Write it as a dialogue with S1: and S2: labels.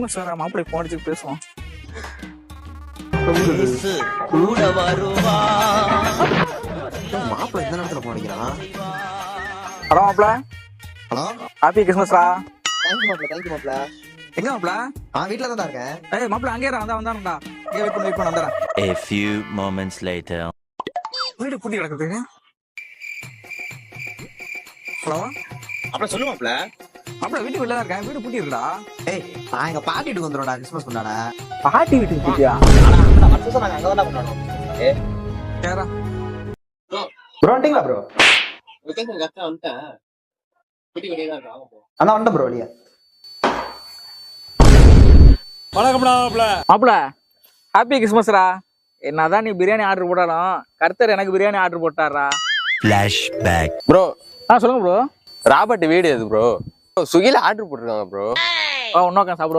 S1: Sir மாப்பிள்ளை phone அடிச்சு பேசுவோம்.
S2: கூட வருவா
S3: மாப்பிள்ள எந்த நேரத்துல போனிக்கிறான்?
S1: ஹலோ மாப்பிள்ள,
S3: ஹலோ,
S1: ஹாப்பி கிறிஸ்மஸ்ரா.
S3: தேங்க்யூ மாப்பிள்ள, தேங்க்யூ மாப்பிள்ள.
S1: எங்க மாப்பிள்ள?
S3: வீட்டுல தான் இருக்கேன்.
S1: ஏய் மாப்பிள்ள அங்கே வந்தாருடா. இங்கே வெயிட் பண்ணி வந்துடுறேன்.
S2: A few moments later.
S1: வீடு பூட்டி கிடக்குது. ஹலோ
S3: அப்புறம் சொல்லு மாப்பிள்ள.
S1: மாப்பிள்ள வீட்டுக்கு வெளில தான் இருக்கேன். வீடு பூட்டி இருக்குடா.
S3: ஏய், நான் எங்க பாட்டி வீட்டுக்கு வந்துடும்டா கிறிஸ்மஸ் கொண்டாட.
S1: பாட்டி வீட்டுக்கு பூட்டியா?
S3: வருஷம் நாங்க அங்கதான் கொண்டாடுவோம்.
S1: கேரா
S3: ப்ரோ வந்துட்டீங்களா ப்ரோ? அண்ணா வந்துட்டேன் ப்ரோ வெளியே.
S1: மாப்பிள்ள ஹாப்பி கிறிஸ்மஸ்ரா. என்னதான் நீ பிரியாணி ஆர்டர் போட்டாலும் கர்த்தர் எனக்கு பிரியாணி ஆர்டர் போட்டாரா.
S2: Flashback.
S4: ப்ரோ,
S1: சொல்லுங்க ப்ரோ.
S4: ராபர்ட் வீடு எது ப்ரோ? ஸ்விக்கில ஆர்டர் போட்டிருக்காங்க ப்ரோ.
S1: இன்னொரு சாப்பிடுவோம்.